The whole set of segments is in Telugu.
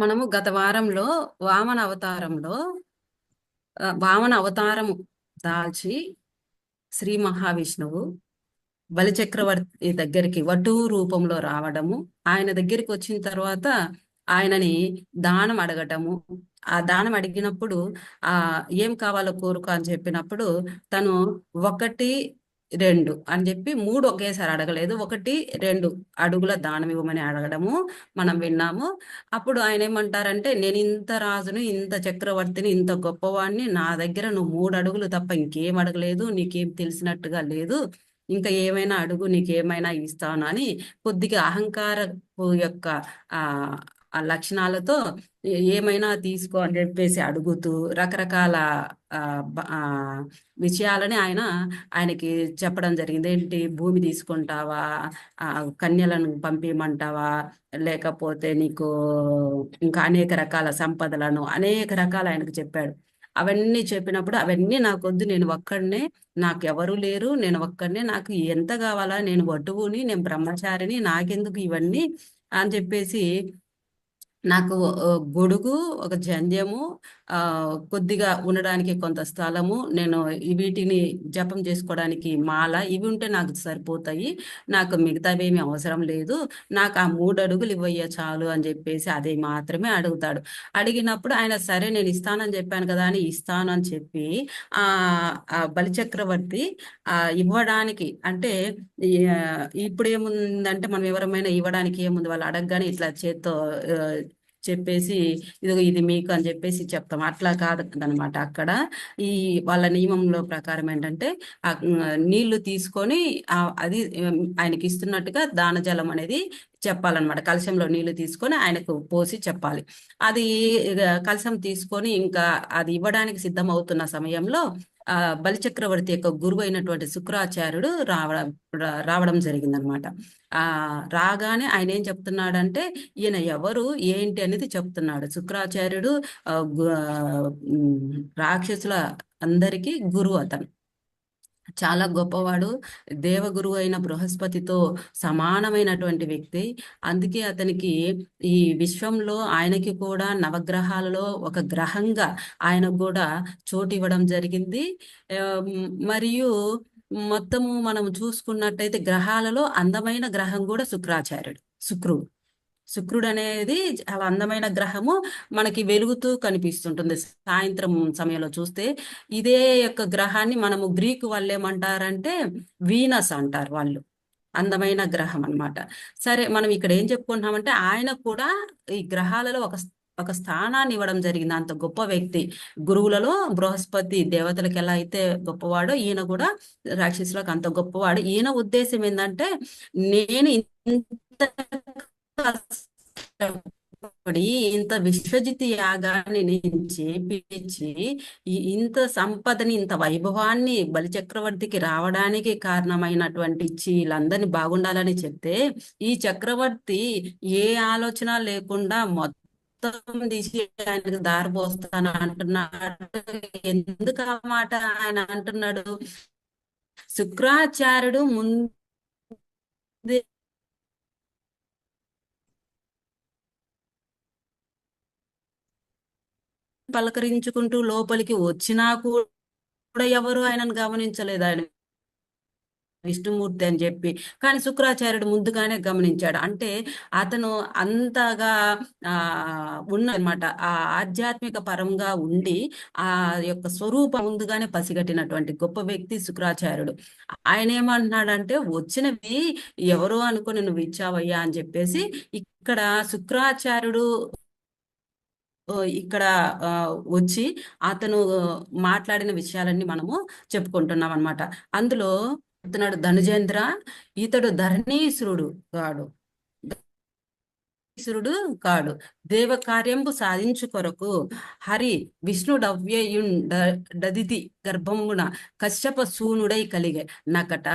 మనము గత వారంలో వామన అవతారంలో వామన అవతారము దాల్చి శ్రీ మహావిష్ణువు బలిచక్రవర్తి దగ్గరికి వటువు రూపంలో రావడము, ఆయన దగ్గరికి వచ్చిన తర్వాత ఆయనని దానం అడగటము. ఆ దానం అడిగినప్పుడు ఆ ఏం కావాలో కోరుకో అని చెప్పినప్పుడు తను ఒకటి రెండు అని చెప్పి మూడు ఒకేసారి అడగలేదు, ఒకటి రెండు అడుగుల దానం ఇవ్వమని అడగడము మనం విన్నాము. అప్పుడు ఆయన ఏమంటారంటే, నేను ఇంత రాజుని, ఇంత చక్రవర్తిని, ఇంత గొప్పవాడిని, నా దగ్గర నువ్వు మూడు అడుగులు తప్ప ఇంకేం అడగలేదు, నీకేం తెలిసినట్టుగా లేదు, ఇంకా ఏమైనా అడుగు, నీకేమైనా ఇస్తాను అని కొద్దిగా అహంకారపు యొక్క ఆ ఆ లక్షణాలతో ఏమైనా తీసుకో అని చెప్పేసి అడుగుతూ రకరకాల ఆ, విషయాలని ఆయనకి చెప్పడం జరిగింది. ఏంటి, భూమి తీసుకుంటావా, ఆ కన్యలను పంపించమంటావా, లేకపోతే నీకు ఇంకా అనేక రకాల సంపదలను అనేక రకాలు ఆయనకు చెప్పాడు. అవన్నీ చెప్పినప్పుడు, అవన్నీ నాకొద్దు, నేను ఒక్కడనే, నాకు ఎవరు లేరు, నేను ఒక్కడనే, నాకు ఎంత కావాలా, నేను వటువుని, నేను బ్రహ్మచారిని, నాకెందుకు ఇవన్నీ అని చెప్పేసి నాకు గొడుగు, ఒక జంధ్యము, ఆ కొద్దిగా ఉండడానికి కొంత స్థలము, నేను వీటిని జపం చేసుకోవడానికి మాల, ఇవి ఉంటే నాకు సరిపోతాయి, నాకు మిగతావేమీ అవసరం లేదు, నాకు ఆ మూడు అడుగులు ఇవ్వయ్యా చాలు అని చెప్పేసి అది మాత్రమే అడుగుతాడు. అడిగినప్పుడు ఆయన సరే నేను ఇస్తానని చెప్పాను కదా అని ఇస్తాను అని చెప్పి ఆ ఆ బలిచక్రవర్తి ఇవ్వడానికి అంటే ఈ, ఆ, ఇప్పుడు ఏముందంటే మనం ఎవరమైనా ఇవ్వడానికి ఏముంది, వాళ్ళు అడగగానే ఇట్లా చేత్తో ఆ, చెప్పేసి ఇది మీకు అని చెప్పేసి చెప్తాం. అట్లా కాదు అనమాట. అక్కడ ఈ వాళ్ళ నియమంలో ప్రకారం ఏంటంటే నీళ్లు తీసుకొని అది ఆయనకి ఇస్తున్నట్టుగా దానజలం అనేది చెప్పాలన్నమాట. కలశంలో నీళ్లు తీసుకొని ఆయనకు పోసి చెప్పాలి. అది కలశం తీసుకొని ఇంకా అది ఇవ్వడానికి సిద్ధం అవుతున్న సమయంలో ఆ బలిచక్రవర్తి యొక్క గురువు అయినటువంటి శుక్రాచార్యుడు రావడం జరిగిందనమాట. ఆ రాగానే ఆయన ఏం చెప్తున్నాడంటే, ఈయన ఎవరు ఏంటి అనేది చెప్తున్నాడు. శుక్రాచార్యుడు రాక్షసుల అందరికీ గురువు అతను. చాలా గొప్పవాడు. దేవగురువు అయిన బృహస్పతితో సమానమైనటువంటి వ్యక్తి. అందుకే అతనికి ఈ విశ్వంలో ఆయనకి కూడా నవగ్రహాలలో ఒక గ్రహంగా ఆయనకు కూడా చోటు ఇవ్వడం జరిగింది. ఆ, మరియు మొత్తము మనం చూసుకున్నట్టయితే గ్రహాలలో అందమైన గ్రహం కూడా శుక్రుడు. శుక్రుడు అనేది చాలా అందమైన గ్రహము. మనకి వెలుగుతూ కనిపిస్తుంటుంది సాయంత్రం సమయంలో చూస్తే. ఇదే యొక్క గ్రహాన్ని మనము గ్రీకు వాళ్ళు ఏమంటారంటే వీనస్ అంటారు వాళ్ళు. అందమైన గ్రహం అన్నమాట. సరే, మనం ఇక్కడ ఏం చెప్పుకుంటున్నామంటే ఆయన కూడా ఈ గ్రహాలలో ఒక స్థానాన్ని ఇవ్వడం జరిగింది. అంత గొప్ప వ్యక్తి. గురువులలో బృహస్పతి దేవతలకు ఎలా అయితే గొప్పవాడో, ఈయన కూడా రాక్షసులకు అంత గొప్పవాడు. ఈయన ఉద్దేశం ఏంటంటే, నేను ఇంత కష్టపడి ఇంత విశ్వజిత్ యాగాన్ని నేను చేపించి ఇంత సంపదని, ఇంత వైభవాన్ని బలిచక్రవర్తికి రావడానికి కారణమైనటువంటి వీళ్ళందరినీ బాగుండాలని చెప్తే, ఈ చక్రవర్తి ఏ ఆలోచన లేకుండా మొత్తం తీసి ఆయనకు దారి పోస్తాను అంటున్నాడు. ఎందుకు ఆ మాట ఆయన అంటున్నాడు? శుక్రాచార్యుడు ముందే పలకరించుకుంటూ లోపలికి వచ్చినా కూడా ఎవరు ఆయనను గమనించలేదు. ఆయన విష్ణుమూర్తి అని చెప్పి. కానీ శుక్రాచార్యుడు ముందుగానే గమనించాడు. అంటే అతను అంతగా ఆ ఉన్నమాట. ఆ ఆధ్యాత్మిక పరంగా ఉండి ఆ యొక్క స్వరూపం ముందుగానే పసిగట్టినటువంటి గొప్ప వ్యక్తి శుక్రాచార్యుడు. ఆయన ఏమంటున్నాడంటే, వచ్చినవి ఎవరో అనుకుని నువ్వు ఇచ్చావయ్యా అని చెప్పేసి ఇక్కడ శుక్రాచార్యుడు ఇక్కడ ఆ, వచ్చి అతను మాట్లాడిన విషయాలన్నీ మనము చెప్పుకుంటున్నాం అన్నమాట. అందులో చెప్తున్నాడు, ధనుజేంద్ర, ఇతడు ధరణీసురుడు కాడు, ఈశ్వరుడు కాడు, దేవ కార్యంబు సాధించు కొరకు హరి విష్ణుడవ్యయుండదితి గర్భమున కశ్యప సూనుడై కలిగే నకట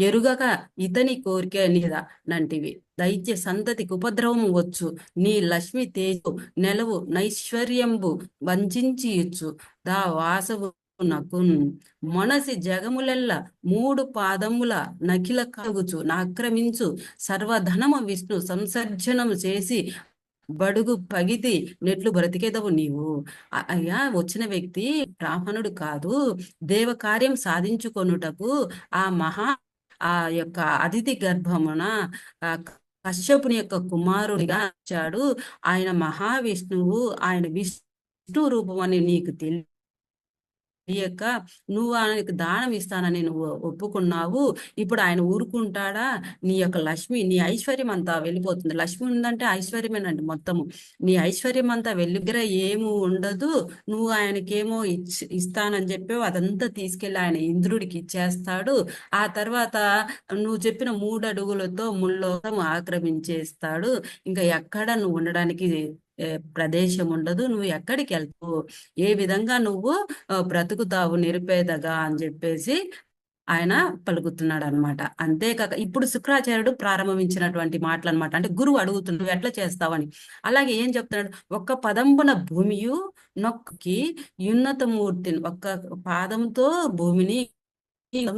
ఎరుగక ఇతని కోరిక నిద నంటివి దైత్య సంతతికి ఉపద్రవము వచ్చు, నీ లక్ష్మి తేజు నెలవు నైశ్వర్యంబు వంచించి ఇచ్చు దా వాసవు నకున్ మొనసి జగములెల్ల మూడు పాదముల నకిల కలుగుచు నాక్రమించు సర్వధనము విష్ణు సంసర్జనము చేసి బడుగు పగితి నెట్లు బ్రతికేదవు నీవు. అయ్యా, వచ్చిన వ్యక్తి బ్రాహ్మణుడు కాదు, దేవ కార్యం సాధించుకొనుటకు ఆ మహా ఆ యొక్క అతిథి గర్భమున ఆ కశ్యపుని యొక్క కుమారుడిగా వచ్చాడు. ఆయన మహావిష్ణువు, ఆయన విష్ణు రూపం అని నీకు తెలియక నువ్వు ఆయనకు దానం ఇస్తానని నువ్వు ఒప్పుకున్నావు. ఇప్పుడు ఆయన ఊరుకుంటాడా? నీ యొక్క లక్ష్మి, నీ ఐశ్వర్యం అంతా వెళ్ళిపోతుంది. లక్ష్మి ఉందంటే ఐశ్వర్యమేనండి మొత్తము. నీ ఐశ్వర్యం అంతా వెళ్ళి దగ్గర ఏమీ ఉండదు. నువ్వు ఆయనకేమో ఇస్తానని చెప్పావు, అదంతా తీసుకెళ్లి ఆయన ఇంద్రుడికి ఇచ్చేస్తాడు. ఆ తర్వాత నువ్వు చెప్పిన 3 అడుగులతో ముల్లోకం ఆక్రమించేస్తాడు. ఇంకా ఎక్కడ నువ్వు ఉండడానికి ప్రదేశం ఉండదు. నువ్వు ఎక్కడికి వెళ్తావు? ఏ విధంగా నువ్వు బ్రతుకుతావు నిరుపేదగా అని చెప్పేసి ఆయన పలుకుతున్నాడు అనమాట. అంతేకాక ఇప్పుడు శుక్రాచార్యుడు ప్రారంభించినటువంటి మాటలు అనమాట. అంటే గురువు అడుగుతున్నాడు, నువ్వు ఎట్లా చేస్తావని. అలాగే ఏం చెప్తున్నాడు? ఒక్క పదంబున భూమియు నొక్కి యున్నతమూర్తిని, ఒక్క పాదంతో భూమిని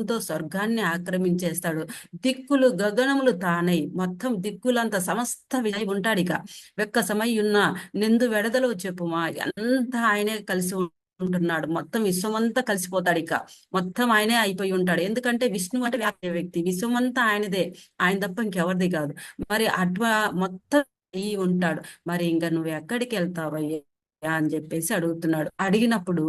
తో స్వర్గాన్ని ఆక్రమించేస్తాడు. దిక్కులు గగనములు తానై, మొత్తం దిక్కులంత సమస్త విజయ్ ఉంటాడు. ఇక వెక్క సమయున్న నిందు వెడదలో చెప్పుమా, అంతా ఆయనే కలిసి ఉంటున్నాడు. మొత్తం విశ్వమంతా కలిసిపోతాడు. ఇక మొత్తం ఆయనే అయిపోయి ఉంటాడు. ఎందుకంటే విష్ణు అంటే వ్యాప్య వ్యక్తి, విశ్వమంతా ఆయనదే, ఆయన తప్ప ఇంకెవరిది కాదు. మరి అట్లా మొత్తం అయి ఉంటాడు. మరి ఇంకా నువ్వు ఎక్కడికి వెళ్తావయ్యా అని చెప్పేసి అడుగుతున్నాడు. అడిగినప్పుడు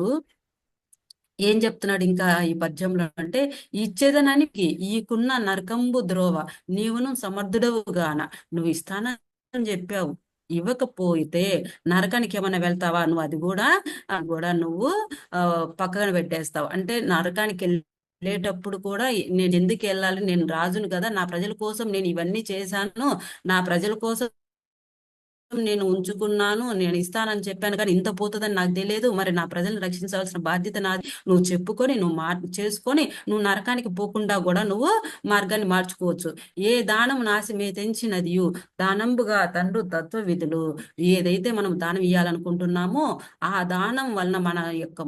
ఏం చెప్తున్నాడు ఇంకా ఈ పద్యంలో అంటే, ఇచ్చేదనానికి ఈకున్న నరకంబు ద్రోవ నీవును సమర్థుడవుగాన, నువ్వు ఇస్తానని చెప్పావు, ఇవ్వకపోతే నరకానికి ఏమైనా వెళ్తావా నువ్వు? అది కూడా నువ్వు పక్కన పెట్టేస్తావు. అంటే నరకానికి వెళ్ళేటప్పుడు కూడా నేను ఎందుకు వెళ్ళాలి? నేను రాజును కదా, నా ప్రజల కోసం నేను ఇవన్నీ చేశాను, నా ప్రజల కోసం నేను ఉంచుకున్నాను, నేను ఇస్తానని చెప్పాను, కానీ ఇంత పోతుందని నాకు తెలియదు. మరి నా ప్రజలను రక్షించాల్సిన బాధ్యత నాది. నువ్వు చెప్పుకొని నువ్వు చేసుకొని నువ్వు నరకానికి పోకుండా కూడా నువ్వు మార్గాన్ని మార్చుకోవచ్చు. ఏ దానం నాశమే తెంచినదియు దానంబుగా తండ్రు తత్వ విధులు. ఏదైతే మనం దానం ఇవ్వాలనుకుంటున్నామో ఆ దానం వలన మన యొక్క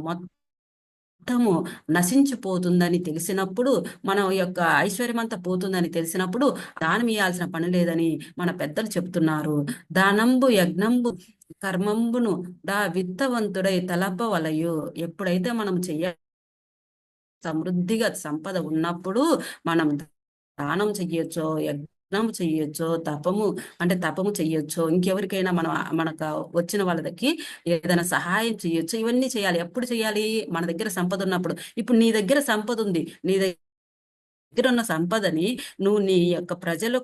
మొత్తము నశించిపోతుందని తెలిసినప్పుడు, మన యొక్క ఐశ్వర్యం అంతా పోతుందని తెలిసినప్పుడు దానం ఇయ్యాల్సిన పని లేదని మన పెద్దలు చెప్తున్నారు. దానంబు యజ్ఞంబు కర్మంబును విత్తవంతుడై తలపవలయు. ఎప్పుడైతే మనం సమృద్ధిగా సంపద ఉన్నప్పుడు మనం దానం చెయ్యొచ్చో, యజ్ఞం చెయ్యొచ్చో, తపము చెయ్యొచ్చో, ఇంకెవరికైనా మనం మనకు వచ్చిన వాళ్ళకి ఏదైనా సహాయం చెయ్యొచ్చు. ఇవన్నీ చేయాలి. ఎప్పుడు చేయాలి? మన దగ్గర సంపద ఉన్నప్పుడు. ఇప్పుడు నీ దగ్గర సంపద ఉంది, నీ దగ్గర ఉన్న సంపదని నువ్వు నీ యొక్క ప్రజల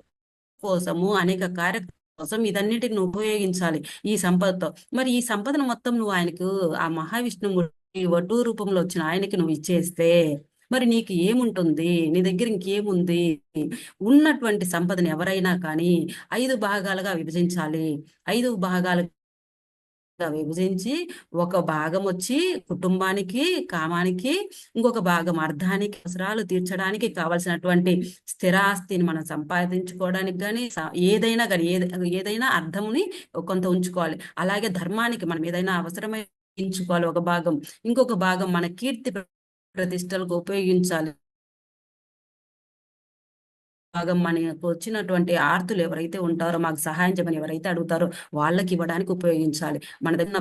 కోసము, అనేక కార్యక్రమాల కోసం ఇదన్నిటిని నువ్వు ఉపయోగించాలి ఈ సంపదతో. మరి ఈ సంపదను మొత్తం నువ్వు ఆయనకు, ఆ మహావిష్ణువు వటు రూపంలో వచ్చిన ఆయనకి నువ్వు ఇచ్చేస్తే మరి నీకు ఏముంటుంది? నీ దగ్గర ఇంకేముంది? ఉన్నటువంటి సంపదను ఎవరైనా కానీ 5 భాగాలుగా విభజించాలి. 5 భాగాలుగా విభజించి ఒక భాగం వచ్చి కుటుంబానికి, కామానికి, ఇంకొక భాగం అర్థానికి, అవసరాలు తీర్చడానికి కావలసినటువంటి స్థిరాస్తిని మనం సంపాదించుకోవడానికి కానీ, ఏదైనా కానీ ఏదైనా అర్థముని కొంత ఉంచుకోవాలి. అలాగే ధర్మానికి మనం ఏదైనా అవసరమై ఉంచుకోవాలి ఒక భాగం. ఇంకొక భాగం మన కీర్తి ప్రతిష్టలకు ఉపయోగించాలి. భాగం మనకు వచ్చినటువంటి ఆర్తులు ఎవరైతే ఉంటారో, మాకు సహాయం చేయమని ఎవరైతే అడుగుతారో వాళ్ళకి ఇవ్వడానికి ఉపయోగించాలి. మన దగ్గర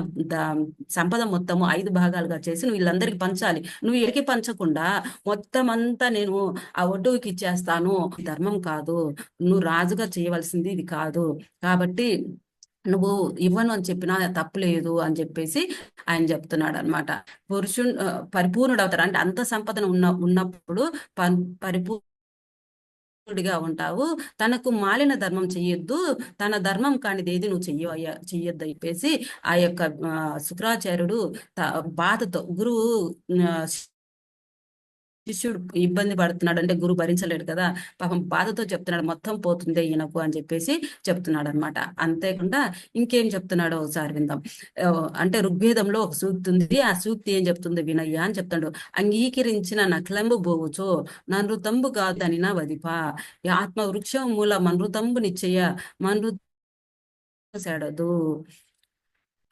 సంపద మొత్తము 5 భాగాలుగా చేసి నువ్వు వీళ్ళందరికీ పంచాలి. నువ్వు ఎడికి పంచకుండా మొత్తం అంతా నేను ఆ ఒడ్డుకి ఇచ్చేస్తాను, ధర్మం కాదు. నువ్వు రాజుగా చేయవలసింది ఇది కాదు. కాబట్టి నువ్వు ఇవ్వను అని చెప్పినా తప్పులేదు అని చెప్పేసి ఆయన చెప్తున్నాడు అనమాట. పరిపూర్ణుడు అవుతారు. అంటే అంత సంపదన ఉన్నప్పుడు గా ఉంటావు. తనకు మాలిన ధర్మం చెయ్యొద్దు, తన ధర్మం కానిది ఏది నువ్వు చెయ్యొద్దు చెప్పేసి ఆ యొక్క శుక్రాచార్యుడు బాధతో, గురువు శిష్యుడు ఇబ్బంది పడుతున్నాడు అంటే గురువు భరించలేడు కదా, పాపం బాధతో చెప్తున్నాడు, మొత్తం పోతుంది ఈయనకు అని చెప్పేసి చెప్తున్నాడు అనమాట. అంతేకాకుండా ఇంకేం చెప్తున్నాడో ఒకసారి విందాం. అంటే ఋగ్వేదంలో ఒక సూక్తి ఉంది. ఆ సూక్తి ఏం చెప్తుంది వినయ్యా అని చెప్తాడు. అంగీకరించిన నక్లంబు బోవుచో ననృతంబు కాదని నా వదిప, ఆత్మ వృక్షం మూల మనృతంబు నిశ్చయ మనృ సెడదు.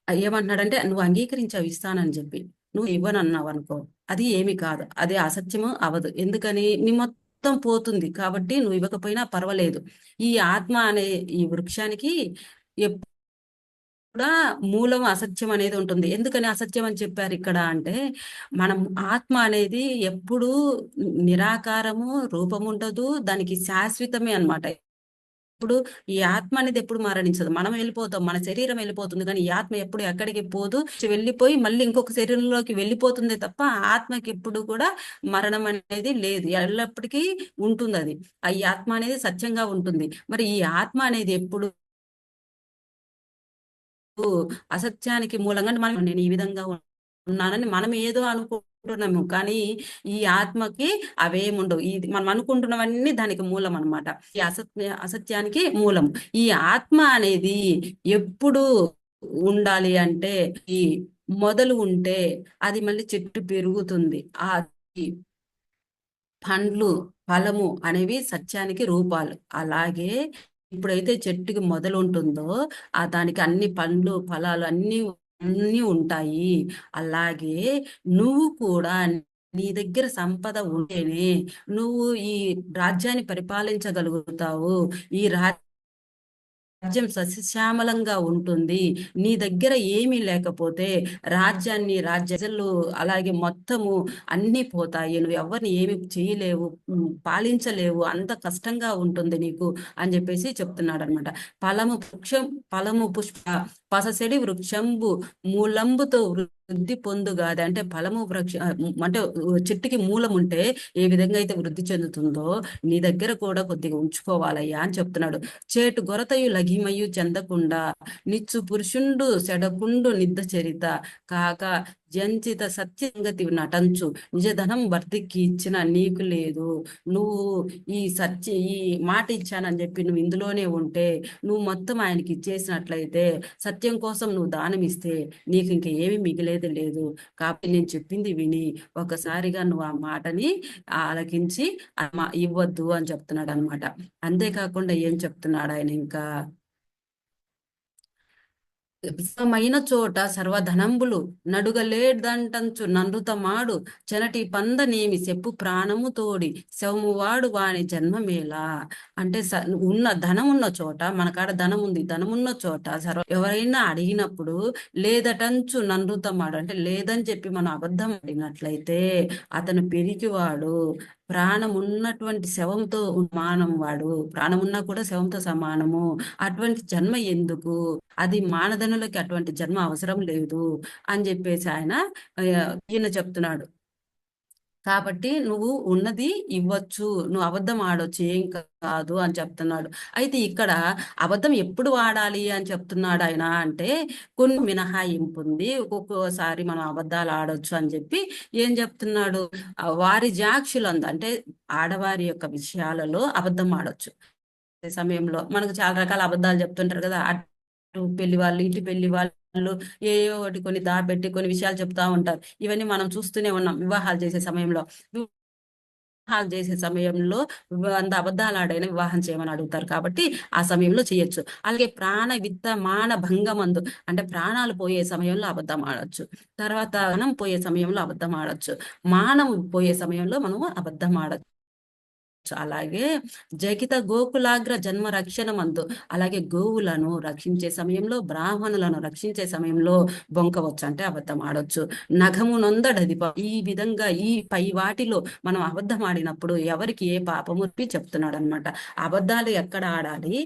ఏమంటున్నాడంటే, నువ్వు అంగీకరించావు ఇస్తానని చెప్పి, నువ్వు ఇవ్వనన్నావు అనుకో, అది ఏమి కాదు, అది అసత్యము అవదు. ఎందుకని? నీ మొత్తం పోతుంది కాబట్టి నువ్వు ఇవ్వకపోయినా పర్వాలేదు. ఈ ఆత్మ అనే ఈ వృక్షానికి కూడా మూలం అసత్యం అనేది ఉంటుంది. ఎందుకని అసత్యం అని చెప్పారు ఇక్కడ అంటే, మనం ఆత్మ అనేది ఎప్పుడూ నిరాకారము, రూపం ఉండదు, దానికి శాశ్వతమే అన్నమాట. ఇప్పుడు ఈ ఆత్మ అనేది ఎప్పుడు మరణించదు. మనం వెళ్ళిపోతాం, మన శరీరం వెళ్ళిపోతుంది, కానీ ఈ ఆత్మ ఎప్పుడు ఎక్కడికి పోదు, వెళ్ళిపోయి మళ్ళీ ఇంకొక శరీరంలోకి వెళ్ళిపోతుంది తప్ప ఆత్మకి ఎప్పుడు కూడా మరణం అనేది లేదు, ఎల్లప్పటికీ ఉంటుంది. అది ఈ ఆత్మ అనేది సత్యంగా ఉంటుంది. మరి ఈ ఆత్మ అనేది ఎప్పుడు అసత్యానికి మూలంగా మనం నేను ఈ విధంగా ఉన్నానని మనం ఏదో అనుకుంటున్నాము, కానీ ఈ ఆత్మకి అవేముండవు. ఇది మనం అనుకుంటున్నవన్నీ దానికి మూలం అన్నమాట. ఈ అసత్యానికి మూలం. ఈ ఆత్మ అనేది ఎప్పుడు ఉండాలి అంటే, ఈ మొదలు ఉంటే అది మళ్ళీ చెట్టు పెరుగుతుంది. ఆ పండ్లు, ఫలము అనేవి సత్యానికి రూపాలు. అలాగే ఇప్పుడైతే చెట్టుకి మొదలు ఉంటుందో దానికి అన్ని పండ్లు, ఫలాలు అన్ని అన్ని ఉంటాయి. అలాగే నువ్వు కూడా నీ దగ్గర సంపద ఉంటేనే నువ్వు ఈ రాజ్యాన్ని పరిపాలించగలుగుతావు. ఈ రాజ్యం సస్యశ్యామలంగా ఉంటుంది. నీ దగ్గర ఏమీ లేకపోతే రాజ్యాన్ని, ప్రజలు అలాగే మొత్తము అన్నీ పోతాయి. నువ్వు ఎవరిని ఏమి చేయలేవు, పాలించలేవు, అంత కష్టంగా ఉంటుంది నీకు అని చెప్పేసి చెప్తున్నాడు అనమాట. ఫలము పుష్ప పససెడి వృక్షంబు మూలంబుతో వృద్ధి పొందుగాది. అంటే ఫలము అంటే చెట్టుకి మూలం ఉంటే ఏ విధంగా అయితే వృద్ధి చెందుతుందో నీ దగ్గర కూడా కొద్దిగా ఉంచుకోవాలయ్యా అని చెప్తున్నాడు. చేటు గొరతయు లఘిమయు చెందకుండా నిచ్చు పురుషుండు సెడకుండు నిద్ద చరిత కాక జంచిత సత్యంగతి నటంచు నిజధనం భర్తీకి ఇచ్చిన నీకు లేదు. నువ్వు ఈ మాట ఇచ్చానని చెప్పి నువ్వు ఇందులోనే ఉంటే, నువ్వు మొత్తం ఆయనకి ఇచ్చేసినట్లయితే, సత్యం కోసం నువ్వు దానం ఇస్తే నీకు ఇంక ఏమి మిగిలేది లేదు. కాబట్టి నేను చెప్పింది విని ఒకసారిగా నువ్వు ఆ మాటని ఆలకించి ఇవ్వద్దు అని చెప్తున్నాడు అనమాట. అంతేకాకుండా ఏం చెప్తున్నాడు ఆయన ఇంకా, విశ్వమైన చోట సర్వధనంబులు నడుగలేదంటంచు నన్రుతమాడు చెనటి పందనేమి చెప్పు ప్రాణము తోడి శవమువాడు వాని జన్మమేలా. అంటే ఉన్న ధనం ఉన్న చోట, మన కాడ ధనం ఉంది, ధనం ఉన్న చోట ఎవరైనా అడిగినప్పుడు లేదటంచు నన్రుతమాడు అంటే లేదని చెప్పి మనం అబద్ధం అడిగినట్లయితే అతను పెరిగివాడు, ప్రాణం ఉన్నటువంటి శవంతో మానం, వాడు ప్రాణం ఉన్నా కూడా శవంతో సమానము. అటువంటి జన్మ ఎందుకు, అది మానధనులకి అటువంటి జన్మ అవసరం లేదు అని చెప్పేసి ఈయన చెప్తున్నాడు. కాబట్టి నువ్వు ఉన్నది ఇవ్వచ్చు, నువ్వు అబద్ధం ఆడొచ్చు, ఏం కాదు అని చెప్తున్నాడు. అయితే ఇక్కడ అబద్ధం ఎప్పుడు వాడాలి అని చెప్తున్నాడు ఆయన అంటే, కొన్ని మినహాయింపు ఉంది, ఒక్కొక్కసారి మనం అబద్ధాలు ఆడొచ్చు అని చెప్పి ఏం చెప్తున్నాడు, వారి జాక్షులందు అంటే ఆడవారి యొక్క విషయాలలో అబద్ధం ఆడొచ్చు. సమయంలో మనకు చాలా రకాల అబద్ధాలు చెప్తుంటారు కదా, అటు పెళ్లి వాళ్ళు ఇటు పెళ్లి వాళ్ళు ఏయో ఒకటి కొన్ని దాపెట్టి కొన్ని విషయాలు చెప్తా ఉంటారు. ఇవన్నీ మనం చూస్తూనే ఉన్నాం. వివాహాలు చేసే సమయంలో అంత అబద్ధాలు ఆడైనా వివాహం చేయమని అడుగుతారు, కాబట్టి ఆ సమయంలో చేయొచ్చు. అలాగే ప్రాణ విత్త మాన భంగమందు అంటే ప్రాణాలు పోయే సమయంలో అబద్ధం ఆడొచ్చు, తర్వాత మనం పోయే సమయంలో అబద్ధం ఆడొచ్చు, మానం పోయే సమయంలో మనము అబద్ధం ఆడొచ్చు. అలాగే జగిత గోకులాగ్ర జన్మ రక్షణ మందు, అలాగే గోవులను రక్షించే సమయంలో, బ్రాహ్మణులను రక్షించే సమయంలో బొంకవచ్చు అంటే అబద్ధం ఆడొచ్చు. నఖము నొందడది ఈ విధంగా ఈ పై వాటిలో మనం అబద్ధం ఆడినప్పుడు ఎవరికి ఏ పాపముర్పి చెప్తున్నాడు అనమాట. అబద్ధాలు ఎక్కడ ఆడాలి,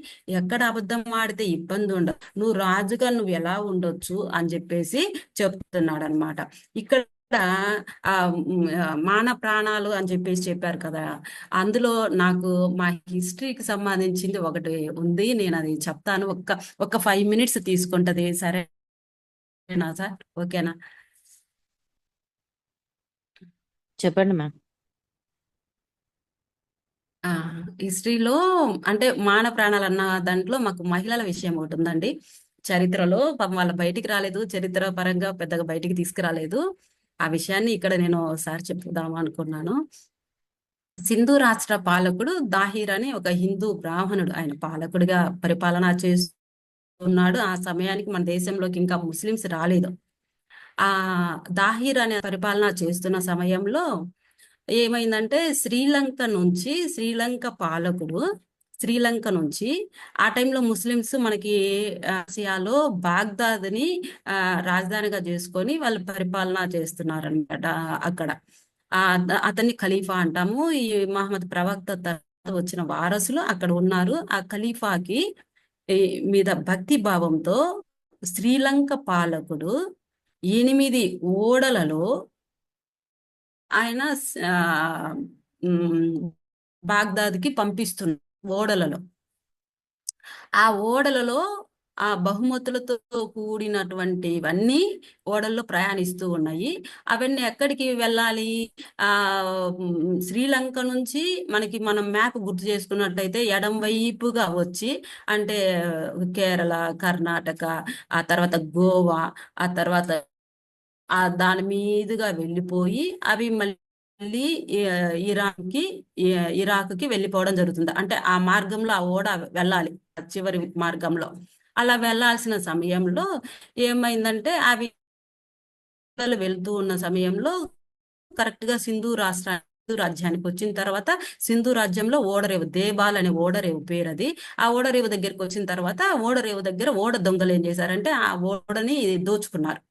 ఎక్కడ అబద్ధం ఆడితే ఇబ్బంది ఉండదు, నువ్వు రాజుగా నువ్వు ఎలా ఉండొచ్చు అని చెప్పేసి చెప్తున్నాడు అనమాట. ఇక్కడ మాన ప్రాణాలు అని చెప్పేసి చెప్పారు కదా, అందులో నాకు మా హిస్టరీకి సంబంధించింది ఒకటి ఉంది, నేను అది చెప్తాను. ఒక 5 minutes తీసుకుంటది, సరేనా సార్? ఓకేనా? చెప్పండి మ్యామ్. హిస్టరీలో అంటే మాన ప్రాణాలు అన్న దాంట్లో మాకు మహిళల విషయం ఒకటి ఉందండి. చరిత్రలో పాపం వాళ్ళ బయటికి రాలేదు, చరిత్ర పరంగా పెద్దగా బయటికి తీసుకురాలేదు. ఆ విషయాన్ని ఇక్కడ నేను ఒకసారి చెప్పుదాము అనుకున్నాను. సింధు రాష్ట్ర పాలకుడు దాహిర్ అని ఒక హిందూ బ్రాహ్మణుడు, ఆయన పాలకుడిగా పరిపాలన చేస్తున్నాడు. ఆ సమయానికి మన దేశంలోకి ఇంకా ముస్లిమ్స్ రాలేదు. ఆ దాహిర్ అనే పరిపాలన చేస్తున్న సమయంలో ఏమైందంటే, శ్రీలంక నుంచి శ్రీలంక పాలకుడు శ్రీలంక నుంచి. ఆ టైంలో ముస్లిమ్స్ మనకి ఆసియాలో బాగ్దాద్ని రాజధానిగా చేసుకొని వాళ్ళు పరిపాలన చేస్తున్నారనమాట అక్కడ. అతన్ని ఖలీఫా అంటాము. ఈ మహమ్మద్ ప్రవక్త తర్వాత వచ్చిన వారసులు అక్కడ ఉన్నారు. ఆ ఖలీఫాకి ఈ మీద భక్తి భావంతో శ్రీలంక పాలకుడు 8 ఓడలలో ఆయన బాగ్దాద్కి పంపిస్తున్నారు ఓడలలో. ఆ ఓడలలో ఆ బహుమతులతో కూడినటువంటివన్నీ ఓడల్లో ప్రయాణిస్తూ ఉన్నాయి. అవన్నీ ఎక్కడికి వెళ్ళాలి? ఆ శ్రీలంక నుంచి మనం మ్యాప్ గుర్తు చేసుకున్నట్టయితే ఎడం వైపుగా వచ్చి, అంటే కేరళ, కర్ణాటక, ఆ తర్వాత గోవా, ఆ తర్వాత దాని మీదుగా వెళ్ళిపోయి అవి మళ్ళీ ఇరాన్కి ఇరాక్కి వెళ్ళిపోవడం జరుగుతుంది. అంటే ఆ మార్గంలో ఆ ఓడ వెళ్ళాలి, చివరి మార్గంలో. అలా వెళ్ళాల్సిన సమయంలో ఏమైందంటే అవి వెళ్తూ ఉన్న సమయంలో కరెక్ట్ గా సింధు రాజ్యానికి వచ్చిన తర్వాత, సింధు రాజ్యంలో ఓడరేవు, దేబాల్ అనే ఓడరేవు పేరు అది. ఆ ఓడరేవు దగ్గరికి వచ్చిన తర్వాత ఓడరేవు దగ్గర ఓడ దొంగలు ఏం చేశారంటే ఆ ఓడని దోచుకున్నారు.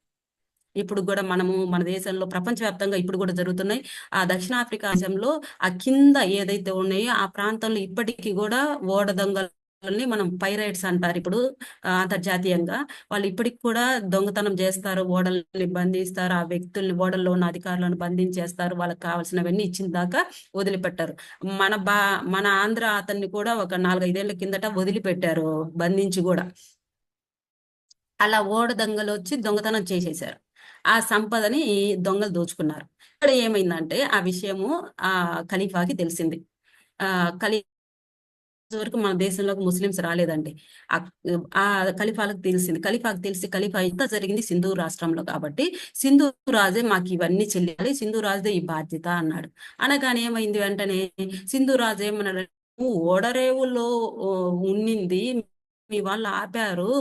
ఇప్పుడు కూడా మన దేశంలో ప్రపంచవ్యాప్తంగా ఇప్పుడు కూడా జరుగుతున్నాయి. ఆ దక్షిణాఫ్రికా దేశంలో ఆ కింద ఏదైతే ఉన్నాయో ఆ ప్రాంతంలో ఇప్పటికీ కూడా ఓడ దొంగల్ని మనం పైరైట్స్ అంటారు ఇప్పుడు అంతర్జాతీయంగా. వాళ్ళు ఇప్పటికి కూడా దొంగతనం చేస్తారు, ఓడల్ని బంధిస్తారు, ఆ వ్యక్తుల్ని, ఓడల్లో ఉన్న అధికారులను బంధించేస్తారు, వాళ్ళకి కావాల్సినవన్నీ ఇచ్చిన దాకా వదిలిపెట్టారు. మన ఆంధ్ర అతన్ని కూడా ఒక 4-5 ఏళ్ల కిందట వదిలిపెట్టారు, బంధించి కూడా. అలా ఓడ దొంగలు వచ్చి దొంగతనం చేసేశారు. ఆ సంపదని దొంగలు దోచుకున్నారు. ఇక్కడ ఏమైందంటే ఆ విషయము ఆ ఖలీఫాకి తెలిసింది. ఖలీఫా వరకు మన దేశంలోకి ముస్లిమ్స్ రాలేదండి. ఆ ఆ ఖలీఫాలకు తెలిసింది. ఖలీఫాకు తెలిసి, ఖలీఫా ఇంత జరిగింది సింధు రాష్ట్రంలో కాబట్టి సింధు రాజే మాకు ఇవన్నీ చెల్లియాలి, సింధు రాజే ఈ బాధ్యత అన్నాడు. అనగానే ఏమైంది, వెంటనే సింధు రాజు ఏమన్నాడు, ఓడరేవులో ఉన్నింది మీ వాళ్ళు ఆపారు,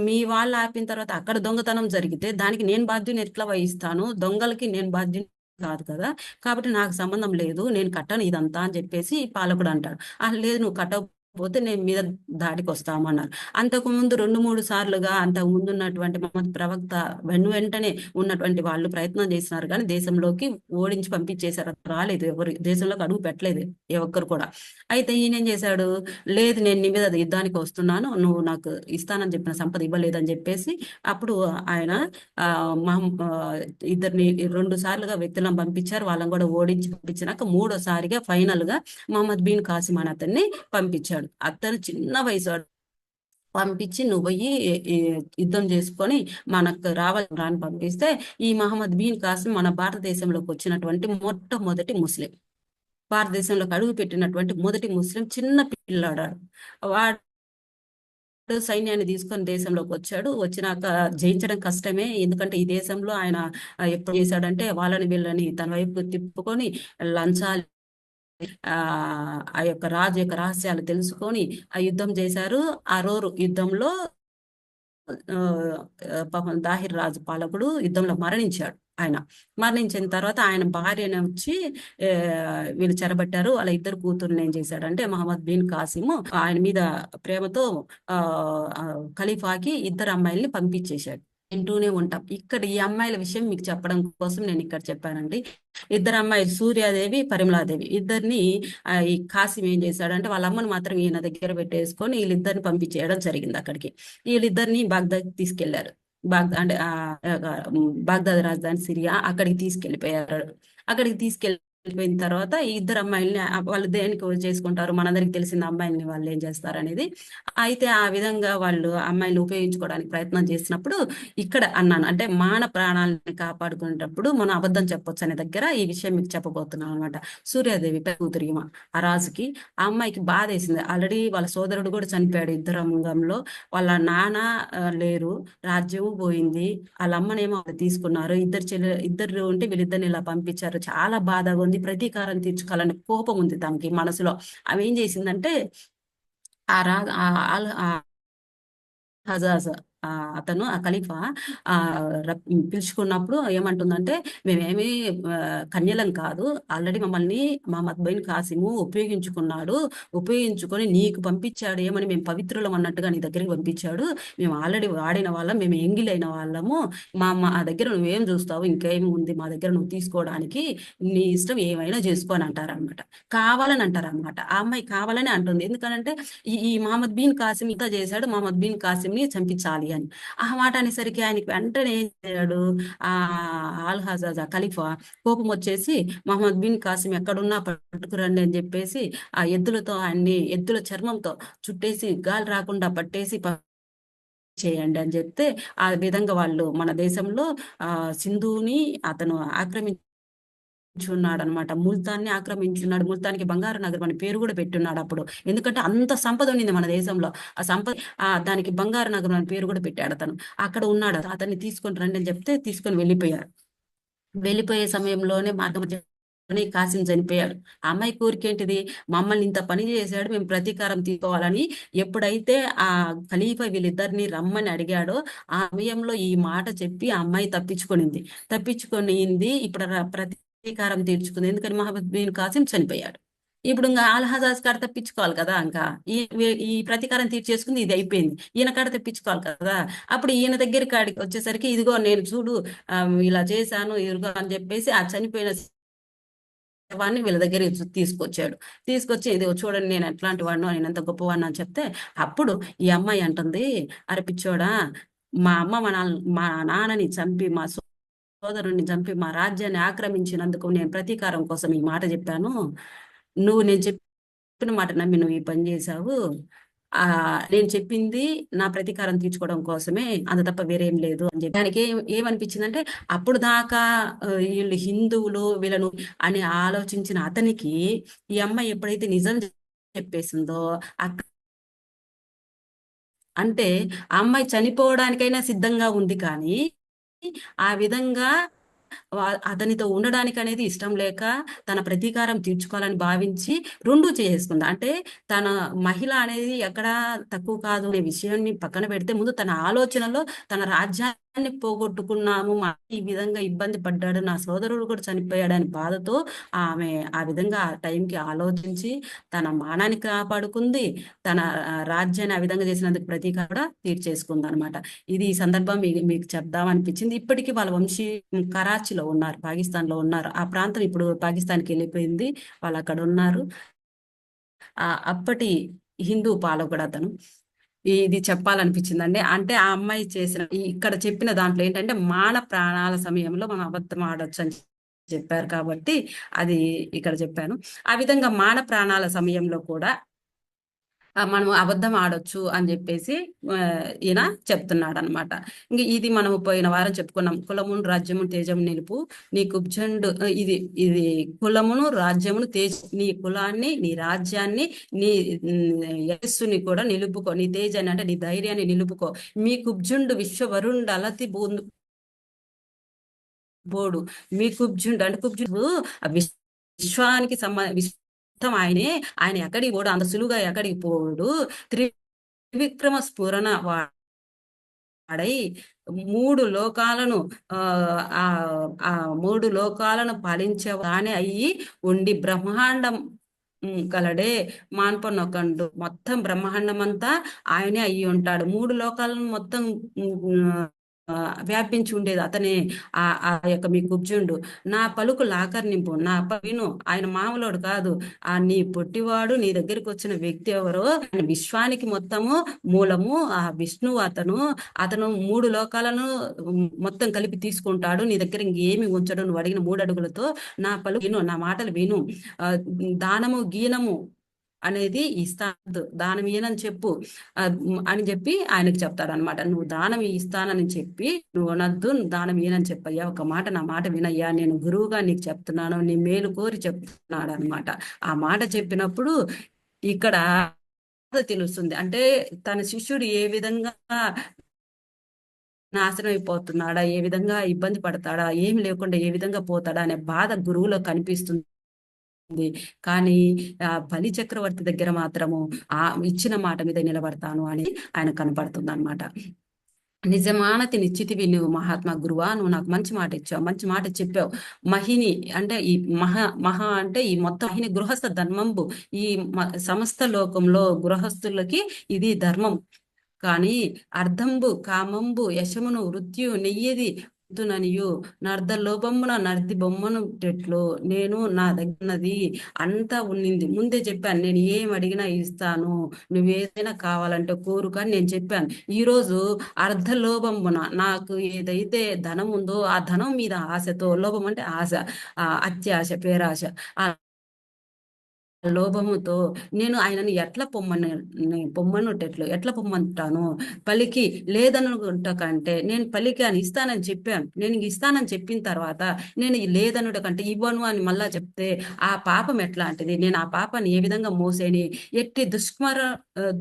మీ వాళ్ళు ఆపిన తర్వాత అక్కడ దొంగతనం జరిగితే దానికి నేను బాధ్యత ఎట్లా వహిస్తాను? దొంగలకి నేను బాధ్యత కాదు కదా, కాబట్టి నాకు సంబంధం లేదు, నేను కట్టను ఇదంతా అని చెప్పేసి పాలకుడు అంటాడు. లేదు, నువ్వు కట్టకపోతే నేను మీద దాడికి వస్తామన్నారు. అంతకుముందు 2-3 సార్లుగా అంతకు ముందు ఉన్నటువంటి మహమ్మద్ ప్రవక్త వెంటనే ఉన్నటువంటి వాళ్ళు ప్రయత్నం చేసినారు, కానీ దేశంలోకి ఓడించి పంపించేశారు. రాలేదు, ఎవరు దేశంలోకి అడుగు పెట్టలేదు ఏ ఒక్కరు కూడా. అయితే ఈయన ఏం చేశాడు, లేదు నేను నీ మీద యుద్ధానికి వస్తున్నాను, నువ్వు నాకు ఇస్తానని చెప్పిన సంపద ఇవ్వలేదని చెప్పేసి అప్పుడు ఆయన ఆ ఇద్దరిని 2 సార్లుగా వ్యక్తులను పంపించారు. వాళ్ళని కూడా ఓడించి పంపించినాక మూడోసారిగా ఫైనల్ గా మహమ్మద్ బిన్ కాసిం అని అతన్ని పంపించాడు. అతను చిన్న వయసు పంపించి నువ్వు పోయి యుద్ధం చేసుకొని మనకు రావాలని పంపిస్తే ఈ మహమ్మద్ బిన్ కాసిం మన భారతదేశంలోకి వచ్చినటువంటి మొట్టమొదటి ముస్లిం, భారతదేశంలోకి అడుగు పెట్టినటువంటి మొదటి ముస్లిం చిన్న పిల్లాడు. వాడు సైన్యాన్ని తీసుకొని దేశంలోకి వచ్చాడు. వచ్చినాక జయించడం కష్టమే, ఎందుకంటే ఈ దేశంలో ఆయన ఎప్పుడు చేశాడంటే వాళ్ళని వీళ్ళని తన వైపు తిప్పుకొని లంచాలు, ఆ యొక్క రాజు యొక్క రహస్యాలు తెలుసుకొని ఆ యుద్ధం చేశారు. ఆ రోరు యుద్ధంలో పాపం దాహిర్ రాజు పాలకుడు యుద్ధంలో మరణించాడు. ఆయన మరణించిన తర్వాత ఆయన భార్యను వచ్చి వీళ్ళు చెరబట్టారు. వాళ్ళ ఇద్దరు కూతుర్ని ఏం చేశాడంటే మహమ్మద్ బిన్ కాసిము ఆయన మీద ప్రేమతో ఆ ఖలీఫాకి 2 అమ్మాయిల్ని పంపించేశాడు. వింటూనే ఉంటాం. ఇక్కడ ఈ అమ్మాయిల విషయం మీకు చెప్పడం కోసం నేను ఇక్కడ చెప్పానండి. 2 అమ్మాయిలు, సూర్యాదేవి, పరిమళాదేవి, ఇద్దరిని ఈ కాసిం ఏం చేశాడంటే వాళ్ళ అమ్మను మాత్రం ఈయన దగ్గర పెట్టేసుకొని వీళ్ళిద్దరిని పంపించేయడం జరిగింది అక్కడికి. వీళ్ళిద్దరిని బాగ్దాద్ తీసుకెళ్లారు. అంటే బాగ్దాద్ రాజధాని సిరియా, అక్కడికి తీసుకెళ్లిపోయారు. అక్కడికి వెళ్ళిపోయిన తర్వాత ఈ 2 అమ్మాయిల్ని వాళ్ళు దేనికి చేసుకుంటారు, మనందరికి తెలిసిన అమ్మాయిల్ని వాళ్ళు ఏం చేస్తారు అనేది. అయితే ఆ విధంగా వాళ్ళు అమ్మాయిని ఉపయోగించుకోవడానికి ప్రయత్నం చేసినప్పుడు ఇక్కడ అన్నాను, అంటే మాన ప్రాణాలని కాపాడుకునేటప్పుడు మనం అబద్ధం చెప్పొచ్చు అనే దగ్గర ఈ విషయం మీకు చెప్పబోతున్నాను అనమాట. సూర్యాదేవి కూతురు ఈమె, ఆ రాజుకి, ఆ అమ్మాయికి బాధ వేసింది. ఆల్రెడీ వాళ్ళ సోదరుడు కూడా చనిపోయాడు యుద్ధరంగంలో, వాళ్ళ నాన్న లేరు, రాజ్యము పోయింది, వాళ్ళ అమ్మనేమో తీసుకున్నారు, ఇద్దరు ఉంటే వీళ్ళిద్దరిని ఇలా పంపించారు, చాలా బాధగా ఉంది, ప్రతీకారం తీర్చుకోవాలని కోపం ఉంది తనకి మనసులో. ఆమె ఏం చేసిందంటే ఆ రా హజాజ్ అతను ఆ ఖలీఫా ఆ పిలుచుకున్నప్పుడు ఏమంటుందంటే, మేమేమి కన్యలం కాదు, ఆల్రెడీ మమ్మల్ని మా మద్బైన్ కాసిము ఉపయోగించుకున్నాడు, ఉపయోగించుకొని నీకు పంపించాడు, ఏమని మేము పవిత్రులం అన్నట్టుగా నీ దగ్గరికి పంపించాడు, మేము ఆల్రెడీ వాడిన వాళ్ళం, మేము ఎంగిలైన వాళ్ళము, మా దగ్గర నువ్వేం చూస్తావు, ఇంకేం ఉంది మా దగ్గర నువ్వు తీసుకోవడానికి, నీ ఇష్టం ఏమైనా చేసుకో అని అంటారనమాట. కావాలని అంటారనమాట. ఆ అమ్మాయి కావాలని అంటుంది. ఎందుకనంటే ఈ మహమ్మద్ బిన్ కాసిం ఇంత చేశాడు, మహమ్మద్ బిన్ కాసిం ని చంపించాలి అని. ఆ మాట అనేసరికి ఆయనకి వెంటనే ఏం చేశాడు, ఆ ఆల్ హజాజా ఖలీఫా కోపం వచ్చేసి, మహమ్మద్ బిన్ కాసిం ఎక్కడున్నా పట్టుకురండి అని చెప్పేసి ఆ ఎద్దులతో ఆయన్ని ఎద్దుల చర్మంతో చుట్టేసి గాలి రాకుండా పట్టేసి చేయండి అని చెప్తే, ఆ విధంగా వాళ్ళు మన దేశంలో సింధుని అతను ఆక్రమించున్నాడు అనమాట. ముల్తాన్ని ఆక్రమించున్నాడు. ముల్తానికి బంగారు నగరం అని పేరు కూడా పెట్టున్నాడు అప్పుడు. ఎందుకంటే అంత సంపద ఉన్నింది మన దేశంలో. ఆ సంపద దానికి బంగారు నగరం అని పేరు కూడా పెట్టాడు అతను. అక్కడ ఉన్నాడు. అతన్ని తీసుకొని రండి అని చెప్తే తీసుకొని వెళ్ళిపోయారు. వెళ్ళిపోయే సమయంలోనే మార్గమధ్యలోనే కాసిం చనిపోయాడు. ఆ అమ్మాయి కోరికేంటిది, మమ్మల్ని ఇంత పని చేశాడు, మేము ప్రతీకారం తీసుకోవాలని. ఎప్పుడైతే ఆ ఖలీఫా వీళ్ళిద్దరిని రమ్మని అడిగాడో, ఆ సమయంలో ఈ మాట చెప్పి ఆ అమ్మాయి తప్పించుకొనింది. ఇప్పుడు ప్రతీకారం తీర్చుకుంది. ఎందుకని మహమ్మద్ బిన్ కాసిం చనిపోయాడు. ఇప్పుడు ఇంకా ఆల్హజాజ్ కాడ తెప్పించుకోవాలి కదా. ఇంకా ఈ ప్రతీకారం తీర్చేసుకుంది, ఇది అయిపోయింది. ఈయన కాడ తెప్పించుకోవాలి కదా. అప్పుడు ఈయన దగ్గర కాడికి వచ్చేసరికి, ఇదిగో నేను చూడు, ఇలా చేశాను ఇదిగో అని చెప్పేసి ఆ చనిపోయిన శవాన్ని వీళ్ళ దగ్గర తీసుకొచ్చాడు. తీసుకొచ్చి ఇది చూడండి నేను ఎట్లాంటి వాడినో, నేను ఎంత గొప్పవాడినో అని చెప్తే, అప్పుడు ఈ అమ్మాయి అంటుంది, అరే పిచ్చోడా, మా అమ్మ మా నాన్నని చంపి, మా సోదరుణ్ణి చంపి, మా రాజ్యాన్ని ఆక్రమించినందుకు నేను ప్రతీకారం కోసం ఈ మాట చెప్పాను. నేను చెప్పిన మాట నమ్మి నువ్వు ఈ పని చేశావు. ఆ నేను చెప్పింది నా ప్రతీకారం తీర్చుకోవడం కోసమే, అంత తప్ప వేరేం లేదు అని చెప్పి దానికి ఏమనిపించిందంటే, అప్పుడు దాకా వీళ్ళు హిందువులు వీళ్ళను అని ఆలోచించిన అతనికి ఈ అమ్మాయి ఎప్పుడైతే నిజం చెప్పేసిందో, అంటే ఆ అమ్మాయి చనిపోవడానికైనా సిద్ధంగా ఉంది, కానీ ఆ విధంగా అతనితో ఉండడానికి అనేది ఇష్టం లేక, తన ప్రతీకారం తీర్చుకోవాలని భావించి రెండు చేసుకుంది. అంటే తన మహిళ అనేది ఎక్కడ తక్కువ కాదు అనే విషయాన్ని పక్కన పెడితే, ముందు తన ఆలోచనలో తన రాజ్యాన్ని పోగొట్టుకున్నాము, ఈ విధంగా ఇబ్బంది పడ్డాడు, నా సోదరుడు కూడా చనిపోయాడు అని బాధతో ఆమె ఆ విధంగా ఆ టైంకి ఆలోచించి తన మానాన్ని కాపాడుకుంది. తన రాజ్యాన్ని ఆ విధంగా చేసినందుకు ప్రతీకారం కూడా తీర్చేసుకుంది అనమాట. ఇది ఈ సందర్భం మీకు చెప్దామనిపించింది. ఇప్పటికీ వాళ్ళ వంశీ కరాచీలో ఉన్నారు, పాకిస్తాన్ లో ఉన్నారు. ఆ ప్రాంతం ఇప్పుడు పాకిస్తాన్కి వెళ్ళిపోయింది, వాళ్ళు అక్కడ ఉన్నారు. అప్పటి హిందూ పాలకుడు అతను. ఇది చెప్పాలనిపించిందండి. అంటే ఆ అమ్మాయి చేసిన ఇక్కడ చెప్పిన దాంట్లో ఏంటంటే, మాన ప్రాణాల సమయంలో మనం అబద్ధం ఆడొచ్చు అని చెప్పారు కాబట్టి అది ఇక్కడ చెప్పాను. ఆ విధంగా మాన ప్రాణాల సమయంలో కూడా మనం అబద్ధం ఆడొచ్చు అని చెప్పేసి ఈయన చెప్తున్నాడు అనమాట. ఇంక ఇది మనం పోయిన వారం చెప్పుకున్నాం, కులమును రాజ్యమును తేజము నిలుపు, నీ కుబ్జండు ఇది ఇది కులమును రాజ్యమును నీ కులాన్ని, నీ రాజ్యాన్ని, నీ యశస్సుని కూడా నిలుపుకో, నీ తేజాన్ని అంటే నీ ధైర్యాన్ని నిలుపుకో. మీ కుబ్జుండు విశ్వవరుండు అలతి బోడు, మీ కుబ్జుండు అంటే కుబ్జుడు విశ్వానికి విశ్వం ఆయనే. ఆయన ఎక్కడికి పోడు, అంత సులువుగా ఎక్కడికి పోడు. త్రివిక్రమ స్ఫురణ వాడై మూడు లోకాలను ఆ ఆ మూడు లోకాలను పాలించేవానే అయ్యి ఉండి బ్రహ్మాండం కలడే మాన్పనొకండు. మొత్తం బ్రహ్మాండం అంతా ఆయనే అయ్యి ఉంటాడు. మూడు లోకాలను మొత్తం వ్యాపించి ఉండేది అతనే. ఆ యొక్క మీ కుబ్జుండు, నా పలుకు లాకర్నింపు, నా విను, ఆయన మామూలోడు కాదు. నీ పొట్టివాడు నీ దగ్గరికి వచ్చిన వ్యక్తి ఎవరో, విశ్వానికి మొత్తము మూలము ఆ విష్ణువు. అతను మూడు లోకాలను మొత్తం కలిపి తీసుకుంటాడు. నీ దగ్గర ఇంకేమి ఉంచడు, నువ్వు అడిగిన 3 అడుగులతో. నా పలుకు విను, నా మాటలు విను. దానము గీనము అనేది ఇస్తాను, దానం ఈయనని చెప్పు అని చెప్పి ఆయనకు చెప్తాడు అనమాట. నువ్వు దానం ఇస్తానని చెప్పి నువ్వు అనద్దు, దానం ఈయనని చెప్పయ్యా, ఒక మాట నా మాట వినయ్యా, నేను గురువుగా నీకు చెప్తున్నాను, నీ మేలు కోరి చెప్తున్నాడు అనమాట. ఆ మాట చెప్పినప్పుడు ఇక్కడ తెలుస్తుంది, అంటే తన శిష్యుడు ఏ విధంగా నాశనం అయిపోతున్నాడా, ఏ విధంగా ఇబ్బంది పడతాడా, ఏమి లేకుండా ఏ విధంగా పోతాడా అనే బాధ గురువులో కనిపిస్తుంది. కానీ బలి చక్రవర్తి దగ్గర మాత్రము ఆ ఇచ్చిన మాట మీద నిలబడతాను అని ఆయన కనపడుతుంది అనమాట. నిజమానతి నిశ్చితివి నువ్వు మహాత్మా గురువా, నువ్వు నాకు మంచి మాట ఇచ్చావు, మంచి మాట చెప్పావు. మహిని అంటే ఈ మహా అంటే ఈ మొత్తం మహిని గృహస్థ ధర్మంబు. ఈ సమస్త లోకంలో గృహస్థులకి ఇది ధర్మం. కానీ అర్ధంబు కామంబు యశమును వృత్యు నెయ్యది ననియు నర్ద లోపమున నర్ది బొమ్మను టెట్లు నేను నా దగ్గరది అంతా ఉన్నింది. ముందే చెప్పాను, నేను ఏం అడిగినా ఇస్తాను, నువ్వేదైనా కావాలంటే కోరుక అని నేను చెప్పాను. ఈరోజు అర్ధ లోభమున నాకు ఏదైతే ధనం ఉందో ఆ ధనం మీద ఆశతో, లోభం అంటే ఆశ, అత్యాశ, పేరాశ, ఆ లోభముతో నేను ఆయనని ఎట్లా పొమ్మనుటెట్లు ఎట్లా పొమ్మంటాను. పలికి లేదనుట కంటే నేను పలికి అని ఇస్తానని చెప్పాను. నేను ఇస్తానని చెప్పిన తర్వాత నేను లేదనుట కంటే ఇవ్వను అని మళ్ళా చెప్తే ఆ పాపం ఎట్లాంటిది, నేను ఆ పాపాన్ని ఏ విధంగా మోసేని, ఎట్టి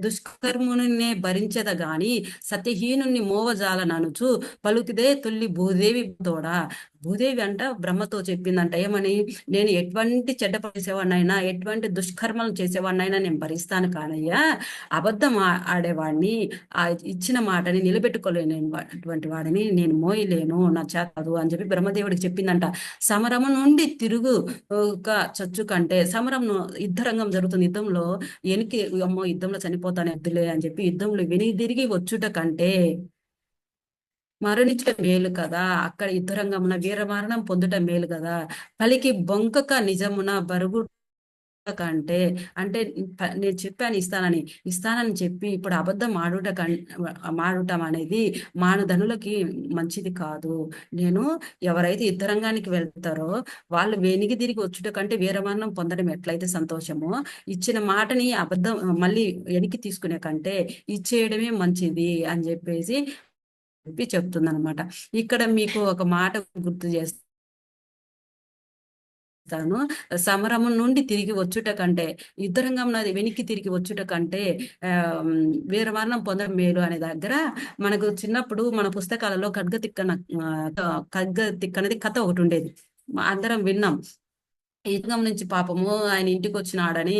దుష్కర్మునే భరించద గాని సత్యహీనుని మోవజాలననుచు పలుకిదే తొల్లి భూదేవి తోడా. భూదేవి అంట బ్రహ్మతో చెప్పిందంట ఏమని, నేను ఎటువంటి చెడ్డ పని చేసేవాడినైనా, ఎటువంటి దుష్కర్మలు చేసేవాడినైనా నేను భరిస్తాను కానయ్యా, అబద్ధం ఆడేవాడిని, ఆ ఇచ్చిన మాటని నిలబెట్టుకోలేను అటువంటి వాడిని నేను మోయలేను, నా చేతదు అని చెప్పి బ్రహ్మదేవుడికి చెప్పిందంట. సమరము నుండి తిరుగు చచ్చు కంటే, సమరం యుద్ధరంగం జరుగుతుంది, యుద్ధంలో వెనికి అమ్మో యుద్ధంలో చనిపోతాను ఎద్దులే అని చెప్పి యుద్ధంలో వెనుక తిరిగి వచ్చుట కంటే మరణించడం మేలు కదా, అక్కడ యుద్ధరంగమున వీరమరణం పొందుట మేలు కదా. పలికి బొంకక నిజమున బరుగు కంటే, అంటే నేను చెప్పాను ఇస్తానని చెప్పి ఇప్పుడు అబద్ధం మాడటం అనేది మానధనులకి మంచిది కాదు. నేను ఎవరైతే యుద్ధరంగానికి వెళ్తారో వాళ్ళు వెనిగి తిరిగి వచ్చుట కంటే వీరమరణం పొందడం ఎట్లయితే సంతోషమో, ఇచ్చిన మాటని అబద్ధం మళ్ళీ వెనక్కి తీసుకునే కంటే ఇచ్చేయడమే మంచిది అని చెప్పేసి చెప్తుందనమాట. ఇక్కడ మీకు ఒక మాట గుర్తు చేస్తాను. సమరము నుండి తిరిగి వచ్చుట కంటే, యుద్ధరంగం నది వెనక్కి తిరిగి వచ్చుట కంటే వీరమరణం పొందడం మేలు అనే దగ్గర మనకు చిన్నప్పుడు మన పుస్తకాలలో ఖడ్గతిక్కనది కథ ఒకటి ఉండేది, అందరం విన్నాం. యుద్ధం నుంచి పాపము ఆయన ఇంటికి వచ్చినాడని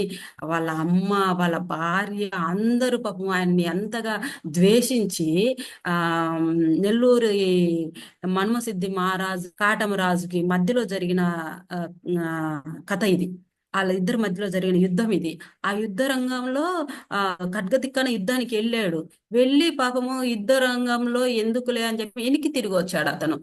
వాళ్ళ అమ్మ, వాళ్ళ భార్య అందరూ పాపము ఆయన్ని ఎంతగా ద్వేషించి ఆ నెల్లూరు మన్మసిద్ధి మహారాజు కాటమరాజుకి మధ్యలో జరిగిన కథ ఇది. వాళ్ళ ఇద్దరి మధ్యలో జరిగిన యుద్ధం ఇది. ఆ యుద్ధ రంగంలో ఖడ్గతిక్కన యుద్ధానికి వెళ్ళాడు. వెళ్ళి పాపము యుద్ధ రంగంలో ఎందుకులే అని చెప్పి వెనక్కి తిరిగి వచ్చాడు అతను.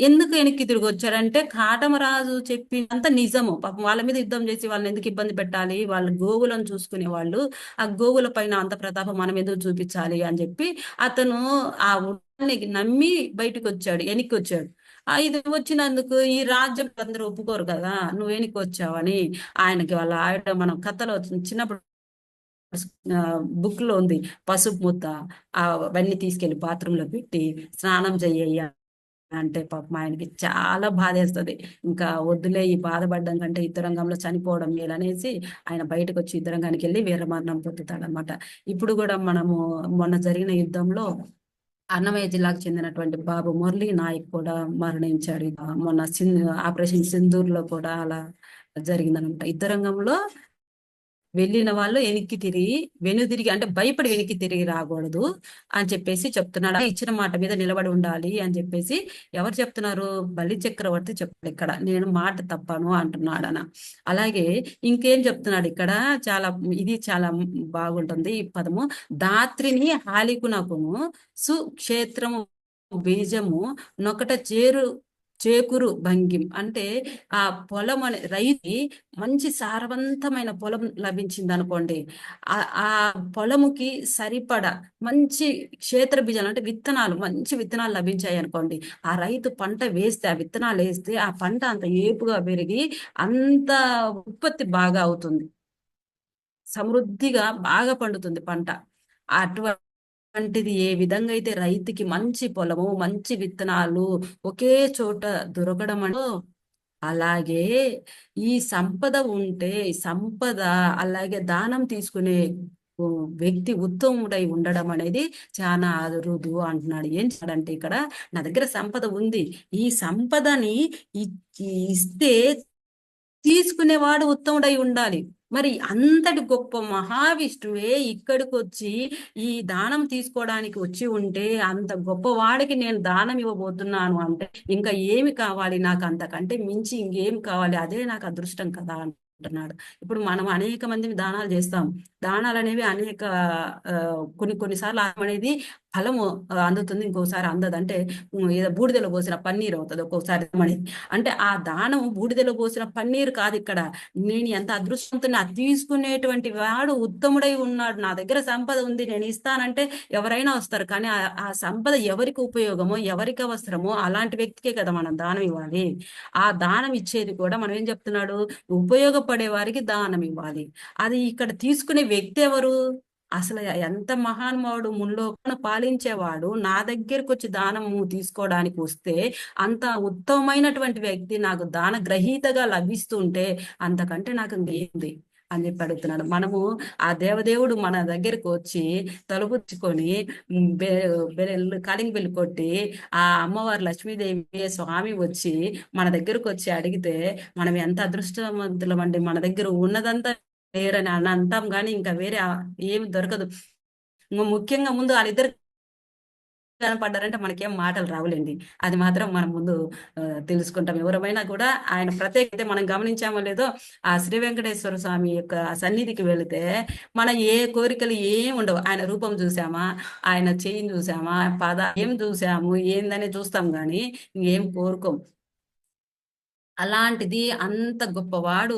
ఎందుకు వెనక్కి తిరిగి వచ్చాడంటే కాటమరాజు చెప్పినంత నిజము. పాపం వాళ్ళ మీద యుద్ధం చేసి వాళ్ళని ఎందుకు ఇబ్బంది పెట్టాలి, వాళ్ళ గోవులను చూసుకునే వాళ్ళు, ఆ గోవుల పైన అంత ప్రతాపం మనం ఎందుకు చూపించాలి అని చెప్పి అతను ఆ ఊరిని నమ్మి బయటకు వచ్చాడు, వెనక్కి వచ్చాడు. ఇది వచ్చినందుకు ఈ రాజ్యం అందరూ ఒప్పుకోరు కదా, నువ్వు వెనక్కి వచ్చావని ఆయనకి వాళ్ళ ఆవిడ, మనం కథలో చిన్నప్పుడు బుక్ లో ఉంది, పసుపు ముద్ద అవన్నీ తీసుకెళ్లి బాత్రూమ్ లో పెట్టి స్నానం చెయ్య అంటే పాపం ఆయనకి చాలా బాధేస్తుంది. ఇంకా వద్దులే ఈ బాధపడడం కంటే యుద్ధరంగంలో చనిపోవడం మేలనేసి ఆయన బయటకు వచ్చి యుద్ధరంగానికి వెళ్ళి వీరమరణం పొందుతాడనమాట. ఇప్పుడు కూడా మనము మొన్న జరిగిన యుద్ధంలో అన్నమయ్య జిల్లాకు చెందినటువంటి బాబు మురళీ నాయక్ కూడా మరణించాడు. మొన్న ఆపరేషన్ సింధూర్ లో కూడా అలా జరిగిందనమాట. యుద్ధరంగంలో వెళ్ళిన వాళ్ళు వెనుదిరిగి అంటే భయపడి వెనక్కి తిరిగి రాకూడదు అని చెప్పేసి చెప్తున్నాడు. ఇచ్చిన మాట మీద నిలబడి ఉండాలి అని చెప్పేసి ఎవరు చెప్తున్నారు, బలి చక్రవర్తి చెప్తాడు ఇక్కడ, నేను మాట తప్పను అంటున్నాడన. అలాగే ఇంకేం చెప్తున్నాడు ఇక్కడ, చాలా బాగుంటుంది ఈ పదము. దాత్రిని హాలికునకును సుక్షేత్రము బీజము నొకట చేకురు భంగిం అంటే ఆ పొలం అనే రైతు మంచి సారవంతమైన పొలం లభించింది అనుకోండి, ఆ పొలముకి సరిపడ మంచి క్షేత్ర బీజాలు అంటే విత్తనాలు, మంచి విత్తనాలు లభించాయి అనుకోండి, ఆ రైతు పంట వేస్తే, ఆ విత్తనాలు వేస్తే ఆ పంట అంత ఏపుగా పెరిగి అంత ఉత్పత్తి బాగా అవుతుంది, సమృద్ధిగా బాగా పండుతుంది పంట. అటువంటిది ఏ విధంగా అయితే రైతుకి మంచి పొలము, మంచి విత్తనాలు ఒకే చోట దొరకడం అంటే, అలాగే ఈ సంపద ఉంటే సంపద, అలాగే దానం తీసుకునే వ్యక్తి ఉత్తముడై ఉండడం అనేది చాలా అరుదు అంటున్నాడు. ఏం చేయాలంటే ఇక్కడ నా దగ్గర సంపద ఉంది, ఈ సంపదని ఇస్తే తీసుకునేవాడు ఉత్తముడై ఉండాలి. మరి అంతటి గొప్ప మహావిష్ణువే ఇక్కడికి వచ్చి ఈ దానం తీసుకోవడానికి వచ్చి ఉంటే, అంత గొప్పవాడికి నేను దానం ఇవ్వబోతున్నాను అంటే ఇంకా ఏమి కావాలి నాకు? అంతకంటే మించి ఇంకేం కావాలి? అదే నాకు అదృష్టం కదా అంటున్నాడు. ఇప్పుడు మనం అనేక మంది దానాలు చేస్తాం. దానాలు అనేవి అనేక ఆ, కొన్నిసార్లు అనేది ఫలము అందుతుంది, ఇంకోసారి అందదు. అంటే ఏదో బూడిదలో పోసిన పన్నీర్ అవుతుంది ఒక్కొక్కసారి అనేది. అంటే ఆ దానం బూడిదలో పోసిన పన్నీర్ కాదు ఇక్కడ. నేను ఎంత అదృష్టంతో అది తీసుకునేటువంటి వాడు ఉత్తముడై ఉన్నాడు. నా దగ్గర సంపద ఉంది, నేను ఇస్తానంటే ఎవరైనా వస్తారు. కానీ ఆ సంపద ఎవరికి ఉపయోగమో, ఎవరికి అవసరమో అలాంటి వ్యక్తికే కదా మనం దానం ఇవ్వాలి. ఆ దానం ఇచ్చేది కూడా మనం ఏం చెప్తున్నాడు, ఉపయోగపడే వారికి దానం ఇవ్వాలి. అది ఇక్కడ తీసుకునే వ్యక్తి ఎవరు? అసలు ఎంత మహానుభావుడు, ముల్లోకాలను పాలించేవాడు నా దగ్గరకు వచ్చి దానము తీసుకోవడానికి వస్తే, అంత ఉత్తమమైనటువంటి వ్యక్తి నాకు దాన గ్రహీతగా లభిస్తుంటే అంతకంటే నాకు ఇంకేంది అని చెప్పి అడుగుతున్నాడు. మనము ఆ దేవదేవుడు మన దగ్గరకు వచ్చి తలుపుచ్చుకొని కాలింగ్ బెల్ కొట్టి ఆ అమ్మవారు లక్ష్మీదేవి స్వామి వచ్చి మన దగ్గరకు వచ్చి అడిగితే మనం ఎంత అదృష్టవంతులమండి. మన దగ్గర ఉన్నదంతా లేరని అని అంటాం, కానీ ఇంకా వేరే ఏమి దొరకదు. ముఖ్యంగా ముందు వాళ్ళిద్దరు కనపడ్డారంటే మనకేం మాటలు రావులేండి. అది మాత్రం మనం ముందు తెలుసుకుంటాం. ఎవరమైనా కూడా ఆయన ప్రత్యేకత మనం గమనించామో లేదో, ఆ శ్రీ వెంకటేశ్వర స్వామి యొక్క సన్నిధికి వెళితే మన ఏ కోరికలు ఏం ఉండవు. ఆయన రూపం చూసామా, ఆయన చెయ్యిని చూసామా, ఏం చూసాము ఏందని చూస్తాం, కానీ ఇంకేం కోరుకోం. అలాంటిది అంత గొప్పవాడు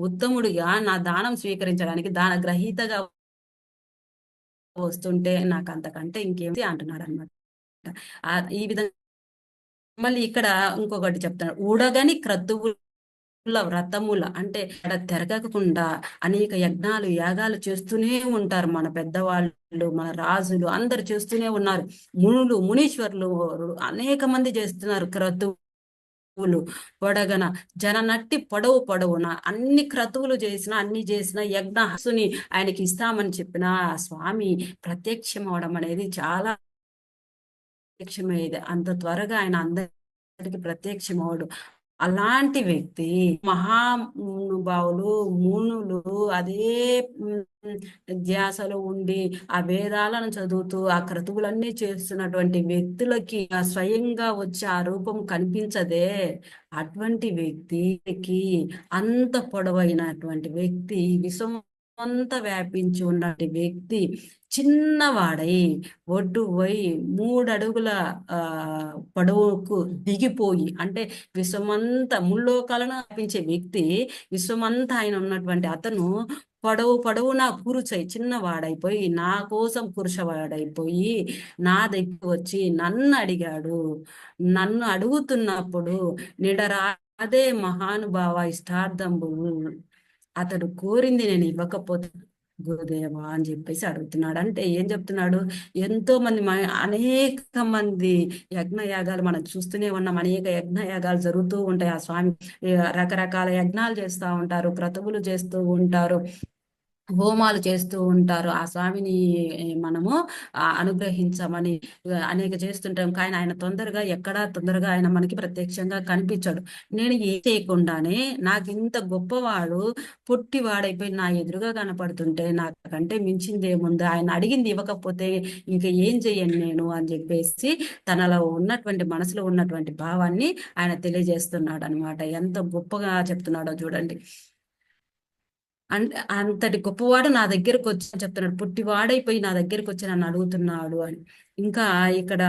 ఉత్తముడిగా నా దానం స్వీకరించడానికి దాన గ్రహీతగా వస్తుంటే నాకు అంతకంటే ఇంకేమి అంటున్నాడు అనమాట. ఈ విధంగా మళ్ళీ ఇక్కడ ఇంకొకటి చెప్తాడు. ఉడగని క్రతువుల వ్రతముల అంటే అక్కడ తెరగకుండా అనేక యజ్ఞాలు యాగాలు చేస్తూనే ఉంటారు మన పెద్దవాళ్ళు, మన రాజులు అందరు చేస్తూనే ఉన్నారు. మునులు మునీశ్వరులు అనేక మంది చేస్తున్నారు క్రతువులు. పొడగన జననట్టి పొడవున అన్ని క్రతువులు చేసిన, అన్ని చేసిన యజ్ఞహసుని ఆయనకి ఇస్తామని చెప్పిన ఆ స్వామి ప్రత్యక్షం అవడం అనేది చాలా ప్రత్యక్షమయ్యేది. అంత త్వరగా ఆయన అందరికి ప్రత్యక్షమవడు. అలాంటి వ్యక్తి మహానుభావులు మునులు అదే ధ్యాసలో ఉండి ఆ వేదాలను చదువుతూ ఆ క్రతువులన్నీ చేస్తున్నటువంటి వ్యక్తులకి స్వయంగా వచ్చి ఆ రూపం కనిపించదే. అటువంటి వ్యక్తికి అంత పొడవైనటువంటి వ్యక్తి, విశ్వం అంతా వ్యాపించి ఉన్నటువంటి వ్యక్తి చిన్నవాడై ఒడ్డుపోయి 3 అడుగుల పొడవుకు దిగిపోయి, అంటే విశ్వమంతా ముల్లోకాలను వ్యాపించే వ్యక్తి, విశ్వమంతా ఆయన ఉన్నటువంటి అతను పొడవునా కురుచై చిన్నవాడైపోయి, నా కోసం కురుచవాడైపోయి నా దగ్గర వచ్చి నన్ను అడిగాడు. నన్ను అడుగుతున్నప్పుడు నిడరాదే మహానుభావ ఇష్టార్థంబు, అతడు కోరింది నేను ఇవ్వకపోతే గురుదేవా అని చెప్పేసి అడుగుతున్నాడు. అంటే ఏం చెప్తున్నాడు? ఎంతో మంది అనేక మంది యజ్ఞయాగాలు మనం చూస్తూనే ఉన్నాం. అనేక యజ్ఞయాగాలు జరుగుతూ ఉంటాయి. ఆ స్వామి రకరకాల యజ్ఞాలు చేస్తూ ఉంటారు, క్రతువులు చేస్తూ ఉంటారు, హోమాలు చేస్తూ ఉంటారు. ఆ స్వామిని మనము అనుగ్రహించమని అనేక చేస్తుంటాం. కానీ ఆయన తొందరగా ఆయన మనకి ప్రత్యక్షంగా కనిపించాడు. నేను ఏం చేయకుండానే నాకు ఇంత గొప్పవాడు పొట్టివాడైపోయి నా ఎదురుగా కనపడుతుంటే నాకంటే మించింది ఏముంది? ఆయన అడిగింది ఇవ్వకపోతే ఇంకా ఏం చెయ్యను నేను అని చెప్పేసి తనలో ఉన్నటువంటి మనసులో ఉన్నటువంటి భావాన్ని ఆయన తెలియజేస్తున్నాడు అనమాట. ఎంత గొప్పగా చెప్తున్నాడో చూడండి. అంటే అంతటి గొప్పవాడు నా దగ్గరకు వచ్చి చెప్తున్నాడు, పుట్టివాడైపోయి నా దగ్గరకు వచ్చి నన్ను అడుగుతున్నాడు అని. ఇంకా ఇక్కడ